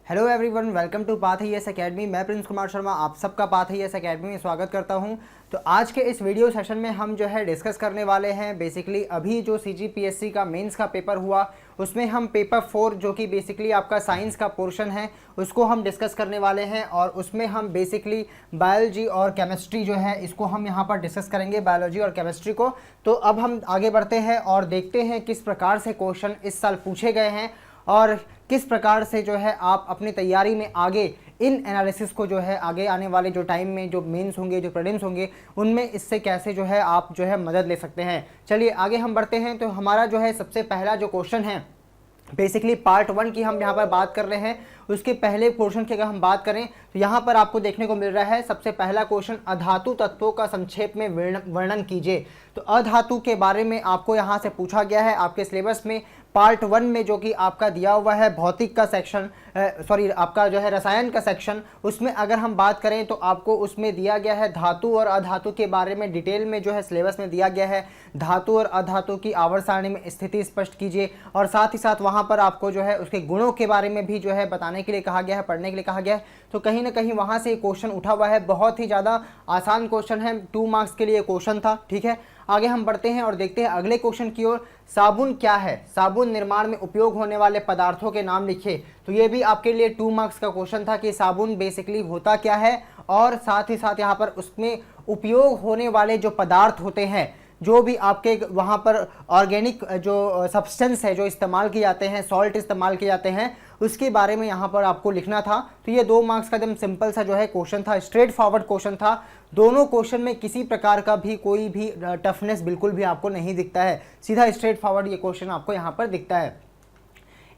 Hello everyone, welcome to Path ES Academy. मैं प्रिंस कुमार शर्मा आप सबका पाथ ईएस एकेडमी में स्वागत करता हूं। तो आज के इस वीडियो सेशन में हम जो है डिस्कस करने वाले हैं बेसिकली अभी जो सीजीपीएससी का मेंस का पेपर हुआ उसमें हम पेपर 4 जो कि बेसिकली आपका साइंस का पोर्शन है उसको हम डिस्कस करने वाले हैं। और उसमें हम बेसिकली बायोलॉजी और केमिस्ट्री जो है इसको हम यहाँ पर डिस्कस करेंगे, बायोलॉजी और केमिस्ट्री को। तो अब हम आगे बढ़ते हैं और देखते हैं किस प्रकार से क्वेश्चन इस साल पूछे गए हैं और किस प्रकार से जो है आप अपनी तैयारी में आगे इन एनालिसिस को जो है आगे आने वाले जो टाइम में जो मेंस होंगे, जो प्रीलिम्स होंगे, उनमें इससे कैसे जो है आप जो है मदद ले सकते हैं। चलिए आगे हम बढ़ते हैं। तो हमारा जो है सबसे पहला जो क्वेश्चन है बेसिकली पार्ट 1 की हम यहाँ पर बात कर रहे हैं। उसके पहले पोर्शन की अगर हम बात करें तो यहाँ पर आपको देखने को मिल रहा है सबसे पहला क्वेश्चन, अधातु तत्वों का संक्षेप में वर्णन कीजिए। तो अधातु के बारे में आपको यहाँ से पूछा गया है आपके सिलेबस में पार्ट 1 में, जो कि आपका दिया हुआ है भौतिक का सेक्शन, आपका जो है रसायन का सेक्शन। उसमें अगर हम बात करें तो आपको उसमें दिया गया है धातु और अधातु के बारे में डिटेल में जो है सिलेबस में दिया गया है। धातु और अधातु की आवर्त सारणी में स्थिति स्पष्ट कीजिए और साथ ही साथ वहाँ पर आपको जो है उसके गुणों के बारे में भी जो है बताने के लिए कहा गया है, पढ़ने के लिए कहा गया है। तो कहीं ना कहीं वहाँ से क्वेश्चन उठा हुआ है, बहुत ही ज़्यादा आसान क्वेश्चन है, 2 मार्क्स के लिए क्वेश्चन था। ठीक है, आगे हम बढ़ते हैं और देखते हैं अगले क्वेश्चन की ओर। साबुन क्या है? साबुन निर्माण में उपयोग होने वाले पदार्थों के नाम लिखिए। तो ये भी आपके लिए 2 मार्क्स का क्वेश्चन था कि साबुन बेसिकली होता क्या है और साथ ही साथ यहाँ पर उसमें उपयोग होने वाले जो पदार्थ होते हैं, जो भी आपके वहाँ पर ऑर्गेनिक जो सब्सटेंस है जो इस्तेमाल किए जाते हैं, सॉल्ट इस्तेमाल किए जाते हैं, उसके बारे में यहाँ पर आपको लिखना था। तो ये 2 मार्क्स का एकदम सिंपल सा जो है क्वेश्चन था, स्ट्रेट फॉरवर्ड क्वेश्चन था। दोनों क्वेश्चन में किसी प्रकार का भी कोई भी टफनेस बिल्कुल भी आपको नहीं दिखता है, सीधा स्ट्रेट फॉरवर्ड ये क्वेश्चन आपको यहाँ पर दिखता है।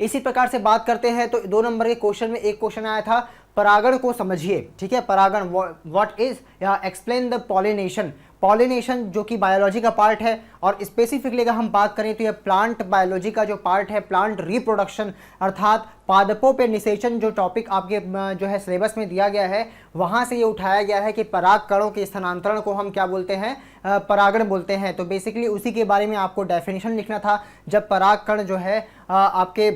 इसी प्रकार से बात करते हैं तो 2 नंबर के क्वेश्चन में एक क्वेश्चन आया था, परागण को समझिए। ठीक है, परागण व्हाट इज या एक्सप्लेन द पॉलिनेशन। पॉलिनेशन जो कि बायोलॉजी का पार्ट है और स्पेसिफिकली अगर हम बात करें तो यह प्लांट बायोलॉजी का जो पार्ट है, प्लांट रिप्रोडक्शन अर्थात पादपों पे निषेचन जो टॉपिक आपके जो है सिलेबस में दिया गया है, वहाँ से ये उठाया गया है कि पराग कणों के स्थानांतरण को हम क्या बोलते हैं, परागण बोलते हैं। तो बेसिकली उसी के बारे में आपको डेफिनेशन लिखना था। जब पराग कण जो है आपके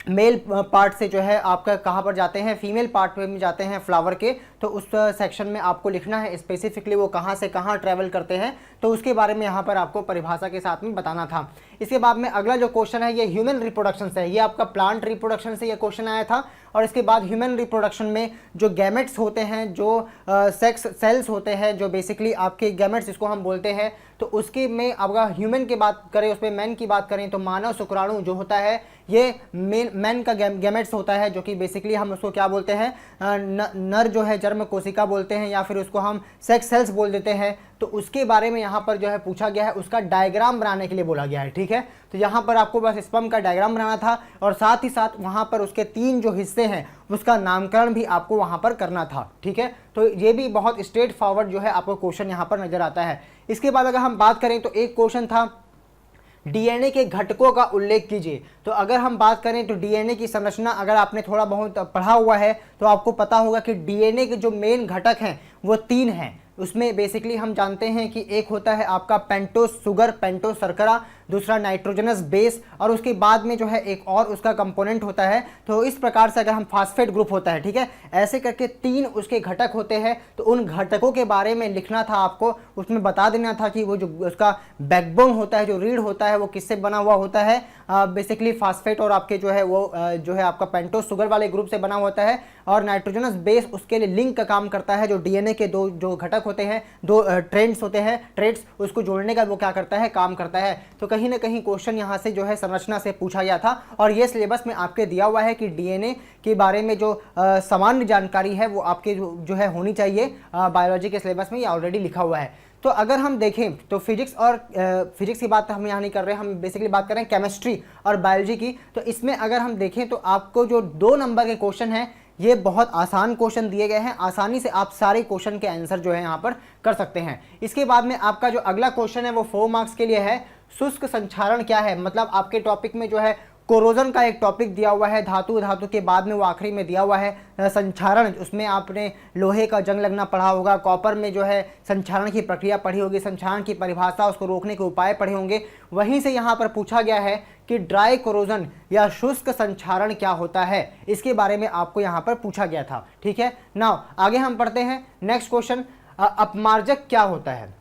मेल पार्ट से जो है आपका कहाँ पर जाते हैं, फीमेल पार्ट में जाते हैं फ्लावर के, तो उस सेक्शन में आपको लिखना है स्पेसिफिकली वो कहाँ से कहाँ ट्रैवल करते हैं। तो उसके बारे में यहाँ पर आपको परिभाषा के साथ में बताना था। इसके बाद में अगला जो क्वेश्चन है ये ह्यूमन रिप्रोडक्शन से है। ये आपका प्लांट रिप्रोडक्शन से ये क्वेश्चन आया था और इसके बाद ह्यूमन रिप्रोडक्शन में जो गैमेट्स होते हैं, जो सेक्स सेल्स होते हैं, जो बेसिकली आपके गैमेट्स जिसको हम बोलते हैं, तो उसके में अगर ह्यूमन की बात करें, उसमें मैन की बात करें तो मानव शुक्राणु जो होता है ये मैन का गैमेट्स होता है, जो कि बेसिकली हम उसको क्या बोलते हैं, नर जो है जर्म कोशिका बोलते हैं या फिर उसको हम सेक्स सेल्स बोल देते हैं। तो उसके बारे में यहाँ पर जो है पूछा गया है, उसका डायग्राम बनाने के लिए बोला गया है। ठीक है, तो यहाँ पर आपको बस स्पर्म का डायग्राम बनाना था और साथ ही साथ वहाँ पर उसके 3 जो हिस्से हैं उसका नामकरण भी आपको वहाँ पर करना था। ठीक है, तो ये भी बहुत स्ट्रेट फॉरवर्ड जो है आपको क्वेश्चन यहाँ पर नजर आता है। इसके बाद अगर हम बात करें तो एक क्वेश्चन था, डीएनए के घटकों का उल्लेख कीजिए। तो अगर हम बात करें तो डीएनए की संरचना अगर आपने थोड़ा बहुत पढ़ा हुआ है तो आपको पता होगा कि डीएनए के जो मेन घटक हैं वो 3 हैं। उसमें बेसिकली हम जानते हैं कि एक होता है आपका पेंटोस शुगर, पेंटोस शर्करा, दूसरा नाइट्रोजनस बेस और उसके बाद में जो है एक और उसका कंपोनेंट होता है। तो इस प्रकार से अगर हम फास्फेट ग्रुप होता है, ठीक है, ऐसे करके 3 उसके घटक होते हैं। तो उन घटकों के बारे में लिखना था आपको, उसमें बता देना था कि वो जो उसका बैकबोन होता है, जो रीढ़ होता है, वो किससे बना हुआ होता है, बेसिकली फास्फेट और आपके जो है वो जो है आपका पेंटोस शुगर वाले ग्रुप से बना होता है और नाइट्रोजनस बेस उसके लिए लिंक का काम करता है। जो डीएनए के 2 जो घटक होते हैं, 2 ट्रेंड्स होते हैं, ट्रेड्स, उसको जोड़ने का वो क्या करता है, काम करता है। तो कहीं ना कहीं क्वेश्चन यहाँ से जो है संरचना से पूछा गया था और ये सिलेबस में आपके दिया हुआ है कि डीएनए के बारे में जो सामान्य जानकारी है वो आपके जो है होनी चाहिए। बायोलॉजी के सिलेबस में ये ऑलरेडी लिखा हुआ है। तो अगर हम देखें तो फिजिक्स और फिजिक्स की बात हम यहाँ नहीं कर रहे हैं, हम बेसिकली बात कर रहे हैं केमिस्ट्री और बायोलॉजी की। तो इसमें अगर हम देखें तो आपको जो 2 नंबर के क्वेश्चन हैं ये बहुत आसान क्वेश्चन दिए गए हैं, आसानी से आप सारे क्वेश्चन के आंसर जो है यहाँ पर कर सकते हैं। इसके बाद में आपका जो अगला क्वेश्चन है वो 4 मार्क्स के लिए है, शुष्क संक्षारण क्या है। मतलब आपके टॉपिक में जो है कोरोजन का एक टॉपिक दिया हुआ है, धातु के बाद में वो आखिरी में दिया हुआ है संक्षारण, उसमें आपने लोहे का जंग लगना पढ़ा होगा, कॉपर में जो है संक्षारण की प्रक्रिया पढ़ी होगी, संक्षारण की परिभाषा, उसको रोकने के उपाय पढ़े होंगे। वहीं से यहाँ पर पूछा गया है कि ड्राई कोरोजन या शुष्क संक्षारण क्या होता है, इसके बारे में आपको यहाँ पर पूछा गया था। ठीक है, नाउ आगे हम पढ़ते हैं नेक्स्ट क्वेश्चन, अपमार्जक क्या होता है,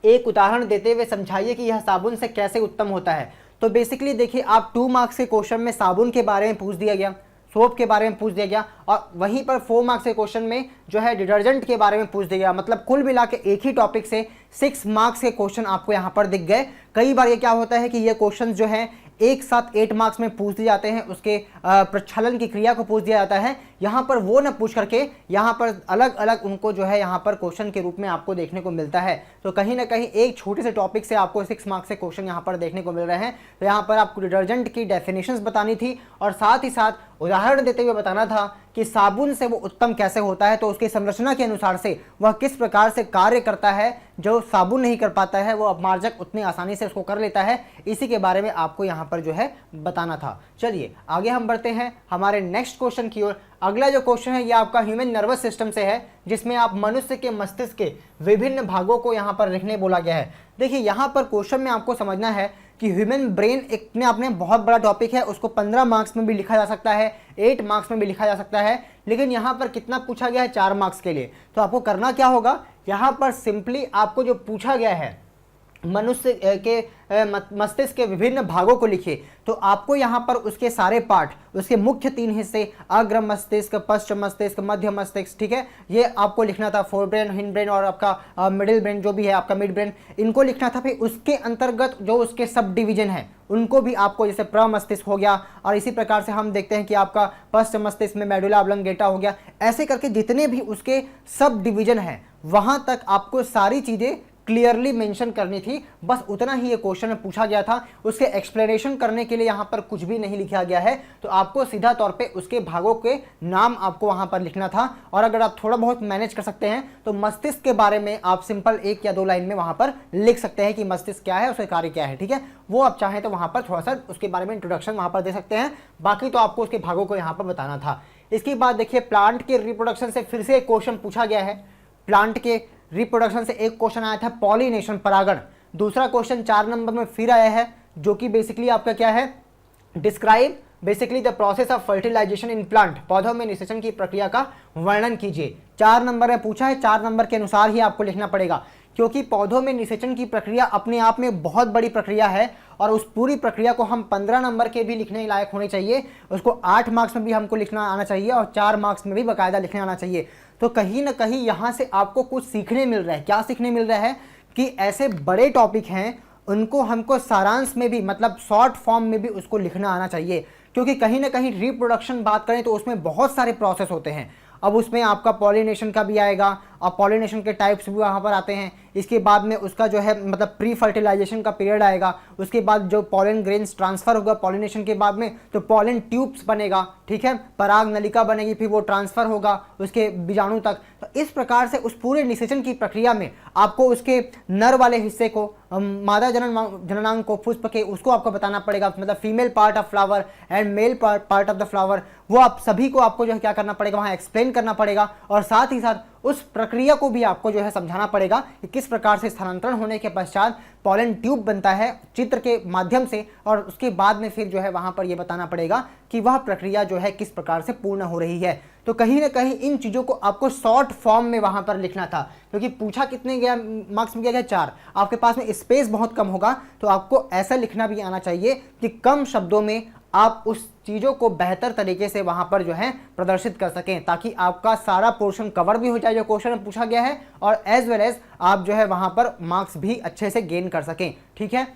एक उदाहरण देते हुए समझाइए कि यह साबुन से कैसे उत्तम होता है। तो बेसिकली देखिए, आप 2 मार्क्स के क्वेश्चन में साबुन के बारे में पूछ दिया गया, सोप के बारे में पूछ दिया गया, और वहीं पर 4 मार्क्स के क्वेश्चन में जो है डिटर्जेंट के बारे में पूछ दिया गया। मतलब कुल मिला के एक ही टॉपिक से 6 मार्क्स के क्वेश्चन आपको यहाँ पर दिख गए। कई बार ये क्या होता है कि ये क्वेश्चन जो है एक साथ 8 मार्क्स में पूछ दिए जाते हैं, उसके प्रक्षालन की क्रिया को पूछ दिया जाता है। यहाँ पर वो न पूछ करके यहाँ पर अलग अलग उनको जो है यहाँ पर क्वेश्चन के रूप में आपको देखने को मिलता है। तो कहीं ना कहीं एक छोटे से टॉपिक से आपको 6 मार्क्स के क्वेश्चन यहाँ पर देखने को मिल रहे हैं। तो यहाँ पर आपको डिटर्जेंट की डेफिनेशंस बतानी थी और साथ ही साथ उदाहरण देते हुए बताना था कि साबुन से वो उत्तम कैसे होता है, तो उसकी संरचना के अनुसार से वह किस प्रकार से कार्य करता है, जो साबुन नहीं कर पाता है वो अपमार्जक उतनी आसानी से उसको कर लेता है। इसी के बारे में आपको यहाँ पर जो है बताना था। चलिए आगे हम बढ़ते हैं हमारे नेक्स्ट क्वेश्चन की ओर। अगला जो क्वेश्चन है ये आपका ह्यूमन नर्वस सिस्टम से है, जिसमें आप मनुष्य के मस्तिष्क के विभिन्न भागों को यहाँ पर लिखने बोला गया है। देखिए यहाँ पर क्वेश्चन में आपको समझना है कि ह्यूमन ब्रेन एक में अपने बहुत बड़ा टॉपिक है, उसको 15 मार्क्स में भी लिखा जा सकता है, 8 मार्क्स में भी लिखा जा सकता है, लेकिन यहाँ पर कितना पूछा गया है, 4 मार्क्स के लिए। तो आपको करना क्या होगा, यहाँ पर सिंपली आपको जो पूछा गया है मनुष्य के मस्तिष्क के विभिन्न भागों को लिखिए। तो आपको यहाँ पर उसके सारे पार्ट, उसके मुख्य 3 हिस्से, अग्र मस्तिष्क, पश्च मस्तिष्क, मध्य मस्तिष्क, ठीक है, ये आपको लिखना था। फोर ब्रेन, हिंड ब्रेन और आपका मिडिल ब्रेन जो भी है आपका मिड ब्रेन, इनको लिखना था। फिर उसके अंतर्गत जो उसके सब डिवीजन है उनको भी आपको, जैसे प्रमस्तिष्क हो गया, और इसी प्रकार से हम देखते हैं कि आपका पश्च मस्तिष्क में मेडुला ऑब्लंगेटा हो गया, ऐसे करके जितने भी उसके सब डिवीजन हैं वहां तक आपको सारी चीजें क्लियरली मेंशन करनी थी। बस उतना ही ये क्वेश्चन में पूछा गया था। उसके एक्सप्लेनेशन करने के लिए यहाँ पर कुछ भी नहीं लिखा गया है, तो आपको सीधा तौर पे उसके भागों के नाम आपको वहाँ पर लिखना था। और अगर आप थोड़ा बहुत मैनेज कर सकते हैं तो मस्तिष्क के बारे में आप सिंपल 1 या 2 लाइन में वहाँ पर लिख सकते हैं कि मस्तिष्क क्या है, उसका कार्य क्या है। ठीक है, वो आप चाहें तो वहाँ पर थोड़ा सा उसके बारे में इंट्रोडक्शन वहाँ पर दे सकते हैं, बाकी तो आपको उसके भागों को यहाँ पर बताना था। इसके बाद देखिए, प्लांट के रिप्रोडक्शन से फिर से एक क्वेश्चन पूछा गया है। प्लांट के रिप्रोडक्शन से एक क्वेश्चन आया था, पॉलिनेशन, परागण। दूसरा क्वेश्चन 4 नंबर में फिर आया है, जो कि बेसिकली आपका क्या है, describe basically the process of fertilization in plant, पौधों में निषेचन की प्रक्रिया का वर्णन कीजिए। 4 नंबर में पूछा है, 4 नंबर के अनुसार ही आपको लिखना पड़ेगा, क्योंकि पौधों में निषेचन की प्रक्रिया अपने आप में बहुत बड़ी प्रक्रिया है और उस पूरी प्रक्रिया को हम 15 नंबर के भी लिखने लायक होने चाहिए। उसको 8 मार्क्स में भी हमको लिखना आना चाहिए और 4 मार्क्स में भी बाकायदा लिखने आना चाहिए। तो कहीं ना कहीं यहाँ से आपको कुछ सीखने मिल रहा है। क्या सीखने मिल रहा है कि ऐसे बड़े टॉपिक हैं उनको हमको सारांश में भी, मतलब शॉर्ट फॉर्म में भी उसको लिखना आना चाहिए, क्योंकि कहीं ना कहीं रिप्रोडक्शन बात करें तो उसमें बहुत सारे प्रोसेस होते हैं। अब उसमें आपका पॉलिनेशन का भी आएगा और पॉलिनेशन के टाइप्स भी वहाँ पर आते हैं। इसके बाद में उसका जो है मतलब प्री फर्टिलाइजेशन का पीरियड आएगा। उसके बाद जो पॉलन ग्रेन्स ट्रांसफर होगा पॉलिनेशन के बाद में, तो पॉलन ट्यूब्स बनेगा, ठीक है, पराग नलिका बनेगी, फिर वो ट्रांसफर होगा उसके बीजाणु तक। तो इस प्रकार से उस पूरे निषेचन की प्रक्रिया में आपको उसके नर वाले हिस्से को, मादा जननांग को, पुष्प के, उसको आपको बताना पड़ेगा, मतलब female part of flower and male part of the flower, वो आप सभी को आपको जो है क्या करना पड़ेगा, वहाँ एक्सप्लेन करना पड़ेगा। और साथ ही साथ उस प्रक्रिया को भी आपको जो है समझाना पड़ेगा कि किस प्रकार से स्थानांतरण होने के पश्चात पॉलन ट्यूब बनता है चित्र के माध्यम से, और उसके बाद में फिर जो है वहाँ पर ये बताना पड़ेगा कि वह प्रक्रिया जो है किस प्रकार से पूर्ण हो रही है। तो कहीं ना कहीं इन चीज़ों को आपको शॉर्ट फॉर्म में वहाँ पर लिखना था, क्योंकि पूछा कितने गया मार्क्स में गया 4, आपके पास में स्पेस बहुत कम होगा, तो आपको ऐसा लिखना भी आना चाहिए कि कम शब्दों में आप उस चीज़ों को बेहतर तरीके से वहाँ पर जो है प्रदर्शित कर सकें, ताकि आपका सारा पोर्शन कवर भी हो जाए जो क्वेश्चन में पूछा गया है, और एज वेल एज आप जो है वहाँ पर मार्क्स भी अच्छे से गेन कर सकें। ठीक है,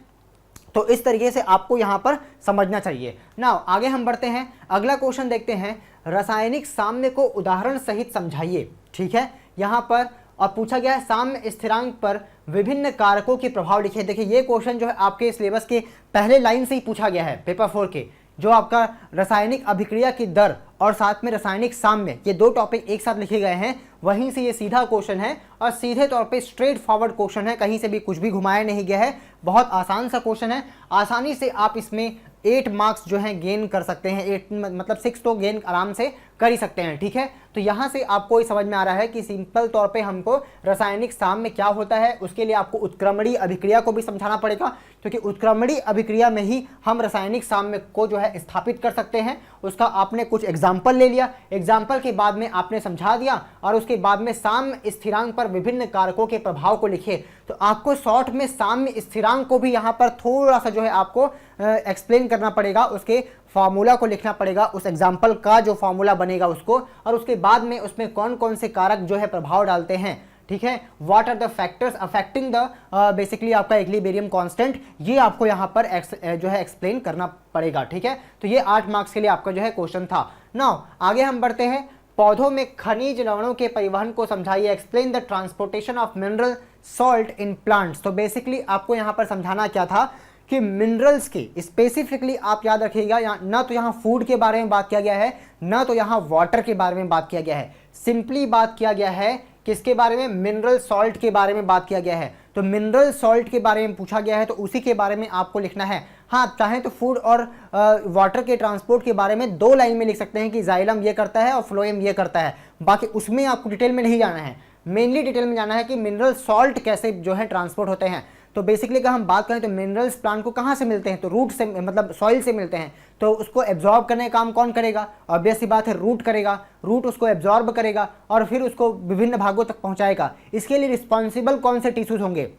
तो इस तरीके से आपको यहाँ पर समझना चाहिए। नाउ आगे हम बढ़ते हैं, अगला क्वेश्चन देखते हैं, रासायनिक साम्य को उदाहरण सहित समझाइए। ठीक है, यहाँ पर और पूछा गया है साम्य स्थिरांक पर विभिन्न कारकों के प्रभाव लिखे। देखिए ये क्वेश्चन जो है आपके सिलेबस के पहले लाइन से ही पूछा गया है, पेपर 4 के, जो आपका रासायनिक अभिक्रिया की दर और साथ में रासायनिक साम्य, ये 2 टॉपिक एक साथ लिखे गए हैं, वहीं से ये सीधा क्वेश्चन है और सीधे तौर पे स्ट्रेट फॉरवर्ड क्वेश्चन है, कहीं से भी कुछ भी घुमाया नहीं गया है। बहुत आसान सा क्वेश्चन है, आसानी से आप इसमें 8 मार्क्स जो है गेन कर सकते हैं, 8 मतलब 6 तो गेन आराम से कर ही सकते हैं। ठीक है, तो यहाँ से आपको ये समझ में आ रहा है कि सिंपल तौर पे हमको रासायनिक साम्य में क्या होता है, उसके लिए आपको उत्क्रमणीय अभिक्रिया को भी समझाना पड़ेगा, क्योंकि उत्क्रमणीय अभिक्रिया में ही हम रासायनिक साम्य को जो है स्थापित कर सकते हैं। उसका आपने कुछ एग्जाम्पल ले लिया, एग्जाम्पल के बाद में आपने समझा दिया और उसके बाद में साम्य स्थिरांक पर विभिन्न कारकों के प्रभाव को लिखिए। तो आपको शॉर्ट में साम्य स्थिरांक को भी यहाँ पर थोड़ा सा जो है आपको एक्सप्लेन करना पड़ेगा, उसके फार्मूला को लिखना पड़ेगा, उस एग्जाम्पल का जो फार्मूला बनेगा उसको, और उसके बाद में उसमें कौन कौन से कारक जो है प्रभाव डालते हैं। ठीक है, what are the factors affecting the basically आपका इक्विलिब्रियम कांस्टेंट, ये आपको यहाँ पर जो है एक्सप्लेन करना पड़ेगा। ठीक है, तो ये 8 मार्क्स के लिए आपका जो है क्वेश्चन था। नाउ आगे हम बढ़ते हैं, पौधों में खनिज लवणों के परिवहन को समझाइए, explain the transportation of mineral salt in plants. तो बेसिकली आपको यहाँ पर समझाना क्या था कि मिनरल्स के स्पेसिफिकली आप याद रखिएगा, ना तो यहाँ फूड के बारे में बात किया गया है, ना तो यहाँ वाटर के बारे में बात किया गया है, सिंपली बात किया गया है किसके बारे में, मिनरल सॉल्ट के बारे में बात किया गया है। तो मिनरल सॉल्ट के बारे में पूछा गया है तो उसी के बारे में आपको लिखना है। हाँ, आप चाहें तो फूड और वाटर के ट्रांसपोर्ट के बारे में 2 लाइन में लिख सकते हैं कि जाइलम ये करता है और फ्लोएम ये करता है, बाकी उसमें आपको डिटेल में नहीं जाना है, मेनली डिटेल में जाना है कि मिनरल सॉल्ट कैसे जो है ट्रांसपोर्ट होते हैं। तो बेसिकली अगर हम बात करें तो मिनरल्स प्लांट को कहाँ से मिलते हैं, तो रूट से, मतलब सॉइल से मिलते हैं। तो उसको एब्जॉर्ब करने का काम कौन करेगा, ऑब्वियस सी बात है रूट करेगा, रूट उसको एब्जॉर्ब करेगा और फिर उसको विभिन्न भागों तक पहुंचाएगा। इसके लिए रिस्पॉन्सिबल कौन से टिश्यूज होंगे,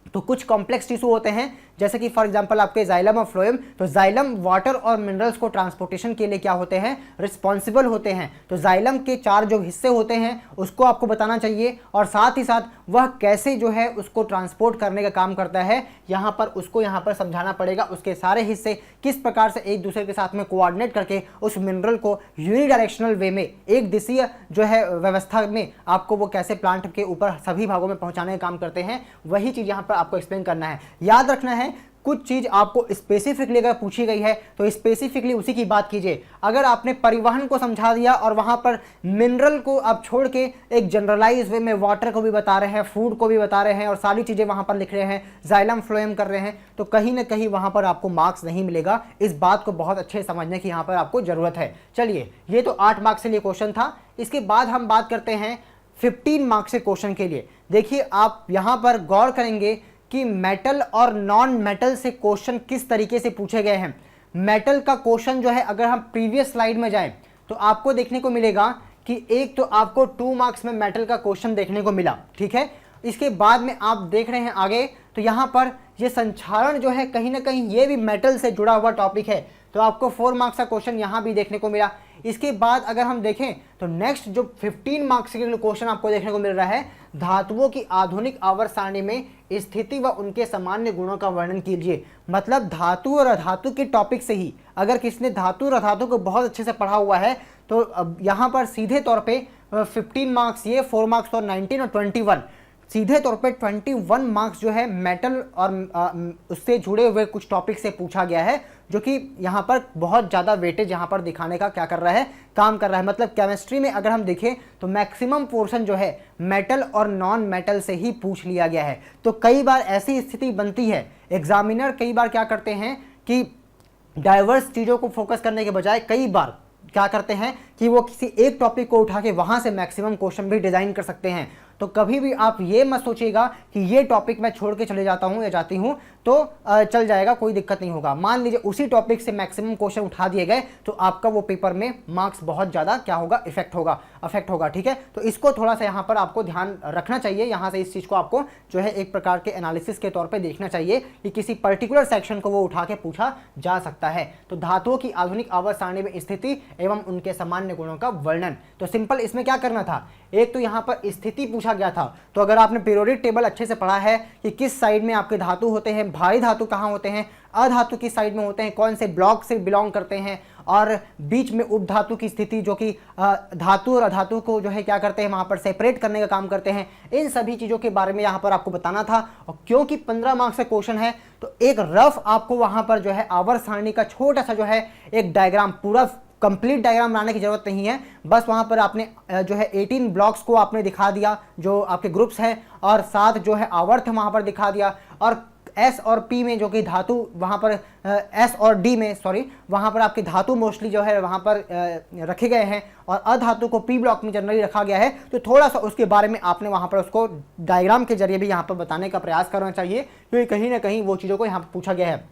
तो कुछ कॉम्प्लेक्स टिश्यू होते हैं, जैसे कि फॉर एग्जांपल आपके जाइलम और फ्लोएम। तो जाइलम वाटर और मिनरल्स को ट्रांसपोर्टेशन के लिए क्या होते हैं, रिस्पॉन्सिबल होते हैं। तो जाइलम के 4 जो हिस्से होते हैं उसको आपको बताना चाहिए, और साथ ही साथ वह कैसे जो है उसको ट्रांसपोर्ट करने का काम करता है, यहाँ पर उसको यहाँ पर समझाना पड़ेगा। उसके सारे हिस्से किस प्रकार से एक दूसरे के साथ में कोऑर्डिनेट करके उस मिनरल को यूनिडायरेक्शनल वे में, एक दिशीय जो है व्यवस्था में आपको वो कैसे प्लांट के ऊपर सभी भागों में पहुंचाने का काम करते हैं, वही चीज़ यहाँ पर आपको एक्सप्लेन करना है। याद रखना है कुछ चीज आपको स्पेसिफिकली अगर पूछी गई है तो स्पेसिफिकली उसी की बात कीजिए। अगर आपने परिवहन को समझा दिया और वहां पर मिनरल को आप छोड़ के एक जनरलाइज वे में वाटर को भी बता रहे हैं, फूड को भी बता रहे हैं और सारी चीजें वहां पर लिख रहे हैं, जाइलम फ्लोएम कर रहे हैं, तो कहीं ना कहीं वहां पर आपको मार्क्स नहीं मिलेगा। इस बात को बहुत अच्छे समझने की यहाँ पर आपको जरूरत है। चलिए, ये तो 8 मार्क्स के लिए क्वेश्चन था। इसके बाद हम बात करते हैं 15 मार्क्स के क्वेश्चन के लिए। देखिए, आप यहां पर गौर करेंगे कि मेटल और नॉन मेटल से क्वेश्चन किस तरीके से पूछे गए हैं। मेटल का क्वेश्चन जो है, अगर हम प्रीवियस स्लाइड में जाएं तो आपको देखने को मिलेगा कि एक तो आपको 2 मार्क्स में मेटल का क्वेश्चन देखने को मिला। ठीक है, इसके बाद में आप देख रहे हैं आगे, तो यहाँ पर ये संक्षारण जो है कहीं ना कहीं ये भी मेटल से जुड़ा हुआ टॉपिक है, तो आपको 4 मार्क्स का क्वेश्चन यहाँ भी देखने को मिला। इसके बाद अगर हम देखें तो नेक्स्ट जो 15 मार्क्स के क्वेश्चन आपको देखने को मिल रहा है, धातुओं की आधुनिक आवर्त सारणी में स्थिति व उनके सामान्य गुणों का वर्णन कीजिए। मतलब धातु और अधातु के टॉपिक से ही अगर किसने धातु और अधातु को बहुत अच्छे से पढ़ा हुआ है तो यहाँ पर सीधे तौर पे 15 मार्क्स ये, 4 मार्क्स और 19 और 21, सीधे तौर पे 21 मार्क्स जो है मेटल और उससे जुड़े हुए कुछ टॉपिक से पूछा गया है, जो कि यहाँ पर बहुत ज़्यादा वेटेज यहाँ पर दिखाने का क्या कर रहा है, काम कर रहा है। मतलब केमिस्ट्री में अगर हम देखें तो मैक्सिमम पोर्शन जो है मेटल और नॉन मेटल से ही पूछ लिया गया है। तो कई बार ऐसी स्थिति बनती है, एग्जामिनर कई बार क्या करते हैं कि डाइवर्स चीज़ों को फोकस करने के बजाय कई बार क्या करते हैं कि वो किसी एक टॉपिक को उठा के वहाँ से मैक्सिमम क्वेश्चन भी डिज़ाइन कर सकते हैं। तो कभी भी आप ये मत सोचिएगा कि ये टॉपिक मैं छोड़ के चले जाता हूँ या जाती हूँ तो चल जाएगा, कोई दिक्कत नहीं होगा। मान लीजिए उसी टॉपिक से मैक्सिमम क्वेश्चन उठा दिए गए तो आपका वो पेपर में मार्क्स बहुत ज़्यादा क्या होगा, अफेक्ट होगा। ठीक है, तो इसको थोड़ा सा यहाँ पर आपको ध्यान रखना चाहिए। यहाँ से इस चीज़ को आपको जो है एक प्रकार के एनालिसिस के तौर पर देखना चाहिए कि किसी पर्टिकुलर सेक्शन को वो उठा के पूछा जा सकता है। तो धातुओं की आधुनिक आवर्त सारणी में स्थिति एवं उनके सामान्य गुणों का वर्णन, तो सिंपल इसमें क्या करना था, एक तो यहाँ पर स्थिति पूछा गया था। तो अगर आपने पीरियोडिक टेबल अच्छे से पढ़ा है कि किस साइड में आपके धातु होते हैं, भारी धातु कहाँ होते हैं, अधातु किस साइड में होते हैं, कौन से ब्लॉक से बिलोंग करते हैं, और बीच में उपधातु की स्थिति जो कि धातु और अधातु को जो है क्या करते हैं वहाँ पर सेपरेट करने का काम करते हैं, इन सभी चीज़ों के बारे में यहाँ पर आपको बताना था। और क्योंकि 15 मार्क्स का क्वेश्चन है तो एक रफ आपको वहाँ पर जो है आवर्त सारणी का छोटा सा जो है एक डायग्राम, पूरा कंप्लीट डायग्राम बनाने की जरूरत नहीं है, बस वहाँ पर आपने जो है 18 ब्लॉक्स को आपने दिखा दिया जो आपके ग्रुप्स हैं, और साथ जो है आवर्त वहाँ पर दिखा दिया, और एस और पी में जो कि धातु वहाँ पर एस और डी में सॉरी वहाँ पर आपके धातु मोस्टली जो है वहाँ पर रखे गए हैं, और अधातु को पी ब्लॉक में जनरली रखा गया है। तो थोड़ा सा उसके बारे में आपने वहाँ पर उसको डायग्राम के जरिए भी यहाँ पर बताने का प्रयास करना चाहिए, क्योंकि कहीं ना कहीं वो चीज़ों को यहाँ पर पूछा गया है।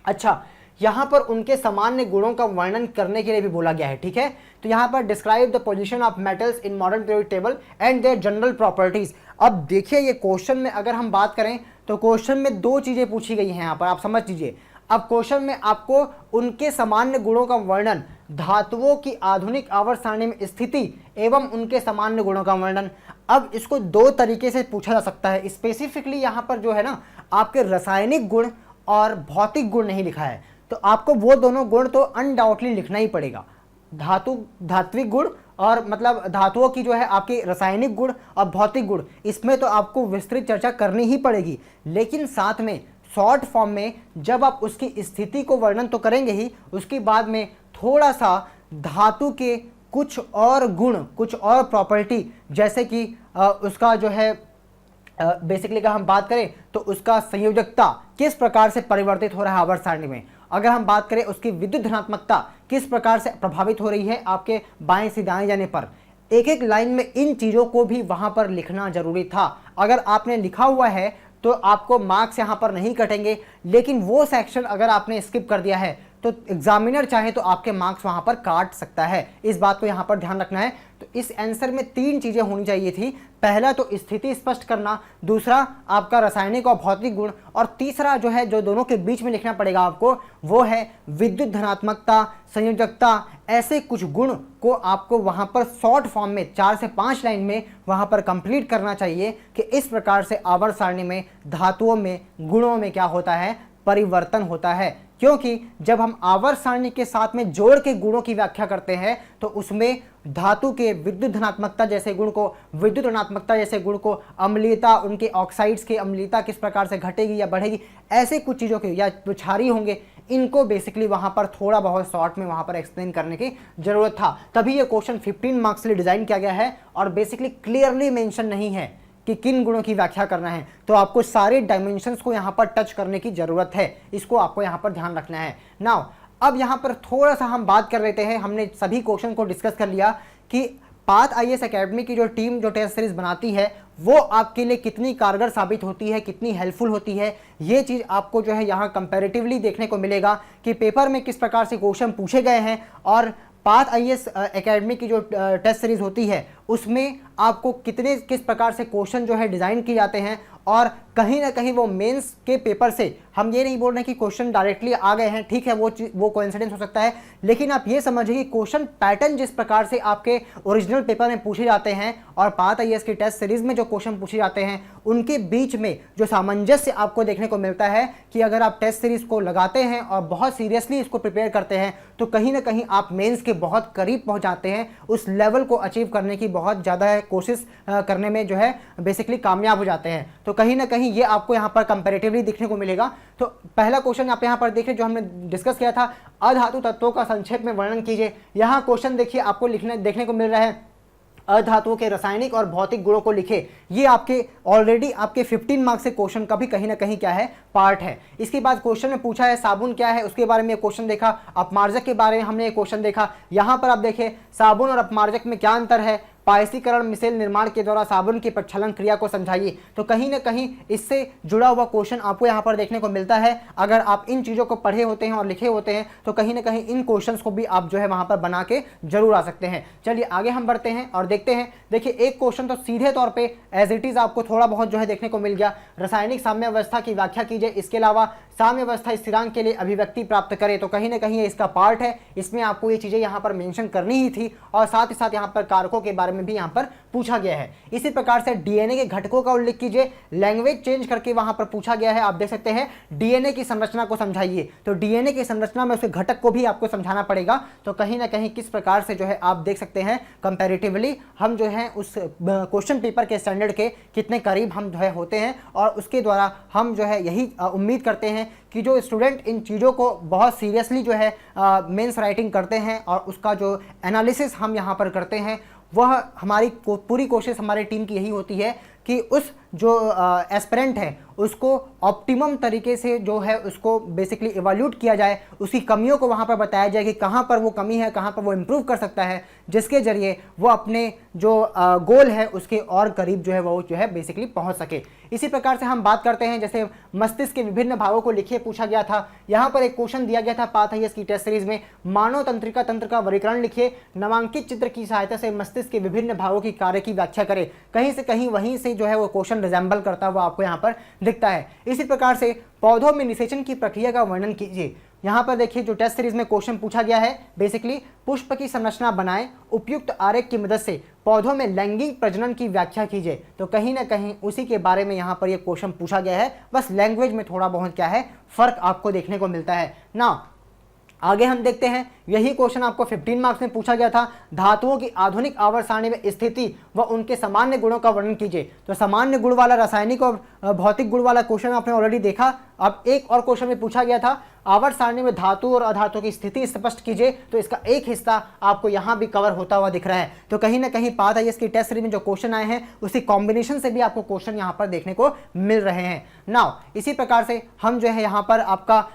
अच्छा, यहाँ पर उनके सामान्य गुणों का वर्णन करने के लिए भी बोला गया है, ठीक है। तो यहाँ पर describe the position of metals in modern periodic table and their general properties. अब देखिए ये क्वेश्चन में अगर हम बात करें तो क्वेश्चन में दो चीजें पूछी गई हैं यहाँ पर, आप समझ लीजिए। अब क्वेश्चन में आपको उनके सामान्य गुणों का वर्णन, धातुओं की आधुनिक आवर्त सारणी में स्थिति एवं उनके सामान्य गुणों का वर्णन। अब इसको दो तरीके से पूछा जा सकता है। स्पेसिफिकली यहाँ पर जो है ना आपके रासायनिक गुण और भौतिक गुण नहीं लिखा है, तो आपको वो दोनों गुण तो अनडाउटली लिखना ही पड़ेगा। धात्विक गुण और मतलब धातुओं की जो है आपकी रासायनिक गुण और भौतिक गुण, इसमें तो आपको विस्तृत चर्चा करनी ही पड़ेगी। लेकिन साथ में शॉर्ट फॉर्म में जब आप उसकी स्थिति को वर्णन तो करेंगे ही, उसके बाद में थोड़ा सा धातु के कुछ और गुण, कुछ और प्रॉपर्टी, जैसे कि उसका जो है बेसिकली अगर हम बात करें तो उसका संयोजकता किस प्रकार से परिवर्तित हो रहा है आवर्त सारणी में, अगर हम बात करें उसकी विद्युत धनात्मकता किस प्रकार से प्रभावित हो रही है आपके बाएं से दाएं जाने पर, एक एक लाइन में इन चीज़ों को भी वहां पर लिखना जरूरी था। अगर आपने लिखा हुआ है तो आपको मार्क्स यहाँ पर नहीं कटेंगे, लेकिन वो सेक्शन अगर आपने स्किप कर दिया है तो एग्जामिनर चाहे तो आपके मार्क्स वहां पर काट सकता है। इस बात को यहाँ पर ध्यान रखना है। तो इस आंसर में तीन चीजें होनी चाहिए थी। पहला तो स्थिति स्पष्ट करना, दूसरा आपका रासायनिक और भौतिक गुण, और तीसरा जो है जो दोनों के बीच में लिखना पड़ेगा आपको वो है विद्युत धनात्मकता, संयोजकता। ऐसे कुछ गुण को आपको वहां पर शॉर्ट फॉर्म में 4 से 5 लाइन में वहां पर कंप्लीट करना चाहिए कि इस प्रकार से आवर्त सारणी में धातुओं में गुणों में क्या होता है, परिवर्तन होता है। क्योंकि जब हम आवर्त सारणी के साथ में जोड़ के गुणों की व्याख्या करते हैं तो उसमें धातु के विद्युत धनात्मकता जैसे गुण को, विद्युत ऋणात्मकता जैसे गुण को, अम्लीयता, उनके ऑक्साइड्स की अम्लीयता किस प्रकार से घटेगी या बढ़ेगी, ऐसे कुछ चीज़ों के या जो क्षारीय होंगे, इनको बेसिकली वहां पर थोड़ा बहुत शॉर्ट में वहां पर एक्सप्लेन करने की जरूरत था। तभी ये क्वेश्चन 15 मार्क्स के लिए डिजाइन किया गया है और बेसिकली क्लियरली मेंशन नहीं है कि किन गुणों की व्याख्या करना है। तो आपको सारे डायमेंशंस को यहाँ पर टच करने की जरूरत है, इसको आपको यहाँ पर ध्यान रखना है। नाउ अब यहाँ पर थोड़ा सा हम बात कर लेते हैं, हमने सभी क्वेश्चन को डिस्कस कर लिया कि पाथ आईएएस एकेडमी की जो टीम जो टेस्ट सीरीज बनाती है वो आपके लिए कितनी कारगर साबित होती है, कितनी हेल्पफुल होती है। ये चीज़ आपको जो है यहाँ कंपैरेटिवली देखने को मिलेगा कि पेपर में किस प्रकार से क्वेश्चन पूछे गए हैं, और पाथ आईएएस एकेडमी की जो टेस्ट सीरीज होती है उसमें आपको किस प्रकार से क्वेश्चन जो है डिज़ाइन किए जाते हैं। और कहीं ना कहीं वो मेंस के पेपर से, हम ये नहीं बोल रहे कि क्वेश्चन डायरेक्टली आ गए हैं, ठीक है वो कोइंसिडेंस हो सकता है, लेकिन आप ये समझिए कि क्वेश्चन पैटर्न जिस प्रकार से आपके ओरिजिनल पेपर में पूछे जाते हैं और पाथ आईएएस की टेस्ट सीरीज में जो क्वेश्चन पूछे जाते हैं उनके बीच में जो सामंजस्य आपको देखने को मिलता है कि अगर आप टेस्ट सीरीज को लगाते हैं और बहुत सीरियसली इसको प्रिपेयर करते हैं तो कहीं ना कहीं आप मेंस के बहुत करीब पहुंच जाते हैं, उस लेवल को अचीव करने की बहुत ज़्यादा कोशिश करने में जो है बेसिकली कामयाब हो जाते हैं। तो कहीं ना कहीं ये आपको यहाँ पर कंपैरेटिवली देखने को मिलेगा। तो पहला क्वेश्चन आप यहाँ पर देखिए जो हमने डिस्कस किया था, अधातु तत्वों का संक्षेप में वर्णन कीजिए। यहाँ क्वेश्चन देखिए आपको देखने को मिल रहा है अधातुओं के रासायनिक और भौतिक गुणों को लिखे। ये आपके ऑलरेडी आपके 15 मार्क्स से क्वेश्चन का भी कहीं ना कहीं क्या है, पार्ट है। इसके बाद क्वेश्चन में पूछा है साबुन क्या है, उसके बारे में क्वेश्चन देखा। अपमार्जक के बारे में हमने क्वेश्चन देखा। यहाँ पर आप देखिए साबुन और अपमार्जक में क्या अंतर है, पायसीकरण मिसेल निर्माण के द्वारा साबुन की प्रक्षालन क्रिया को समझाइए। तो कहीं ना कहीं इससे जुड़ा हुआ क्वेश्चन आपको यहाँ पर देखने को मिलता है। अगर आप इन चीज़ों को पढ़े होते हैं और लिखे होते हैं तो कहीं ना कहीं इन क्वेश्चंस को भी आप जो है वहाँ पर बना के जरूर आ सकते हैं। चलिए आगे हम बढ़ते हैं और देखते हैं। देखिए एक क्वेश्चन तो सीधे तौर पर एज इट इज़ आपको थोड़ा बहुत जो है देखने को मिल गया, रासायनिक साम्य अवस्था की व्याख्या कीजिए। इसके अलावा साम्य अवस्था स्थिरांक के लिए अभिव्यक्ति प्राप्त करें। तो कहीं ना कहीं ये इसका पार्ट है, इसमें आपको ये चीज़ें यहाँ पर मेंशन करनी ही थी। और साथ ही साथ यहाँ पर कारकों के बारे में में भी यहाँ पर पूछा गया है। इसी प्रकार से डीएनए के घटकों का उल्लेख कीजिए, लैंग्वेज चेंज करके वहां पर पूछा गया है। आप देख सकते हैं डीएनए की संरचना को समझाइए, तो डीएनए की संरचना में उसके घटक को भी आपको समझाना पड़ेगा। तो कहीं ना कहीं किस प्रकार से जो है आप देख सकते हैं कंपैरेटिवली हम जो है उस क्वेश्चन पेपर के स्टैंडर्ड के कितने करीब हम जो है होते हैं, और उसके द्वारा हम जो है यही उम्मीद करते हैं कि जो स्टूडेंट इन चीज़ों को बहुत सीरियसली जो है मेंस राइटिंग करते हैं और उसका जो एनालिसिस हम यहाँ पर करते हैं, वह हमारी पूरी कोशिश हमारी टीम की यही होती है कि उस जो एस्पिरेंट है उसको ऑप्टिमम तरीके से जो है उसको बेसिकली इवैल्यूएट किया जाए, उसकी कमियों को वहाँ पर बताया जाए कि कहाँ पर वो कमी है, कहाँ पर वो इम्प्रूव कर सकता है, जिसके जरिए वो अपने जो गोल है उसके और करीब जो है वो जो है बेसिकली पहुँच सके। इसी प्रकार से हम बात करते हैं, जैसे मस्तिष्क के विभिन्न भागों को लिखिए पूछा गया था। यहाँ पर एक क्वेश्चन दिया गया था पाथ हाइयर्स की टेस्ट सीरीज में, मानव तंत्रिका तंत्र का वर्गीकरण लिखिए, नामांकित चित्र की सहायता से मस्तिष्क के विभिन्न भागों की कार्य की व्याख्या करें। कहीं से कहीं वहीं से जो है वो क्वेश्चन रिजेंबल करता हुआ आपको यहाँ पर दिखता है। इसी प्रकार से पौधों में निषेचन की प्रक्रिया का वर्णन कीजिए। यहाँ पर देखिए जो टेस्ट सीरीज में क्वेश्चन पूछा गया है, बेसिकली पुष्प की संरचना बनाएं, उपयुक्त आरेख की मदद से पौधों में लैंगिक प्रजनन की व्याख्या कीजिए। तो कहीं ना कहीं उसी के बारे में यहाँ पर ये क्वेश्चन पूछा गया है, बस लैंग्वेज में थोड़ा बहुत क्या है फर्क आपको देखने को मिलता है ना। आगे हम देखते हैं, यही क्वेश्चन आपको 15 मार्क्स में पूछा गया था, धातुओं की आधुनिक आवर्त सारणी में स्थिति व उनके सामान्य गुणों का वर्णन कीजिए। तो सामान्य गुण वाला, रासायनिक और भौतिक गुण वाला क्वेश्चन आपने ऑलरेडी देखा। अब एक और क्वेश्चन में पूछा गया था, आवर्त सारणी में धातु और अधातु की स्थिति स्पष्ट कीजिए। तो इसका एक हिस्सा आपको यहाँ भी कवर होता हुआ दिख रहा है। तो कहीं ना कहीं पाथ हाइयर्स की टेस्ट सीरीज में जो क्वेश्चन आए हैं उसी कॉम्बिनेशन से भी आपको क्वेश्चन यहाँ पर देखने को मिल रहे हैं। नाउ इसी प्रकार से हम जो है यहाँ पर आपका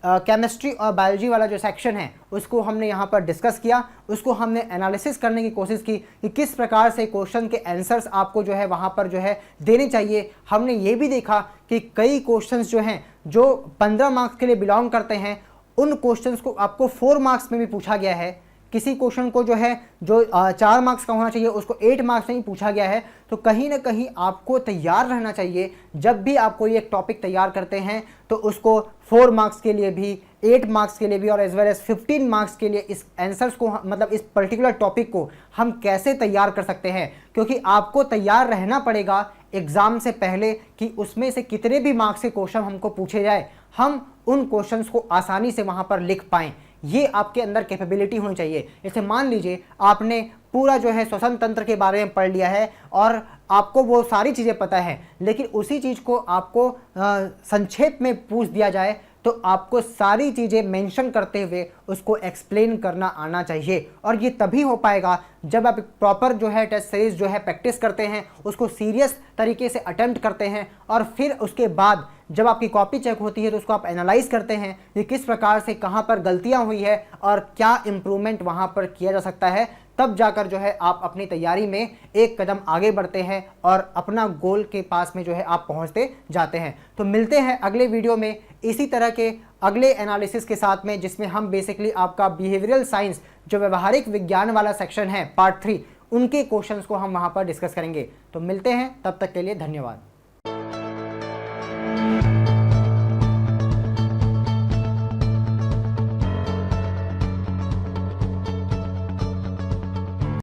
केमिस्ट्री और बायोलॉजी वाला जो सेक्शन है उसको हमने यहाँ पर डिस्कस किया, उसको हमने एनालिसिस करने की कोशिश की कि किस प्रकार से क्वेश्चन के आंसर्स आपको जो है वहाँ पर जो है देने चाहिए। हमने ये भी देखा कि कई क्वेश्चंस जो हैं जो 15 मार्क्स के लिए बिलोंग करते हैं, उन क्वेश्चंस को आपको 4 मार्क्स में भी पूछा गया है। किसी क्वेश्चन को जो है जो 4 मार्क्स का होना चाहिए उसको 8 मार्क्स में ही पूछा गया है। तो कहीं ना कहीं आपको तैयार रहना चाहिए, जब भी आप कोई एक टॉपिक तैयार करते हैं तो उसको 4 मार्क्स के लिए भी, 8 मार्क्स के लिए भी और एज वेल एज 15 मार्क्स के लिए इस आंसर्स को, मतलब इस पर्टिकुलर टॉपिक को हम कैसे तैयार कर सकते हैं, क्योंकि आपको तैयार रहना पड़ेगा एग्जाम से पहले कि उसमें से कितने भी मार्क्स के क्वेश्चन हमको पूछे जाए, हम उन क्वेश्चंस को आसानी से वहां पर लिख पाएं। ये आपके अंदर कैपेबिलिटी होनी चाहिए। जैसे मान लीजिए आपने पूरा जो है श्वसन तंत्र के बारे में पढ़ लिया है और आपको वो सारी चीज़ें पता है, लेकिन उसी चीज़ को आपको संक्षेप में पूछ दिया जाए तो आपको सारी चीज़ें मेंशन करते हुए उसको एक्सप्लेन करना आना चाहिए। और ये तभी हो पाएगा जब आप प्रॉपर जो है टेस्ट सीरीज जो है प्रैक्टिस करते हैं, उसको सीरियस तरीके से अटेम्प्ट करते हैं, और फिर उसके बाद जब आपकी कॉपी चेक होती है तो उसको आप एनालाइज करते हैं कि किस प्रकार से कहाँ पर गलतियाँ हुई है और क्या इम्प्रूवमेंट वहाँ पर किया जा सकता है। तब जाकर जो है आप अपनी तैयारी में एक कदम आगे बढ़ते हैं और अपना गोल के पास में जो है आप पहुंचते जाते हैं। तो मिलते हैं अगले वीडियो में इसी तरह के अगले एनालिसिस के साथ में, जिसमें हम बेसिकली आपका बिहेवियरल साइंस जो व्यवहारिक विज्ञान वाला सेक्शन है पार्ट 3, उनके क्वेश्चंस को हम वहां पर डिस्कस करेंगे। तो मिलते हैं, तब तक के लिए धन्यवाद।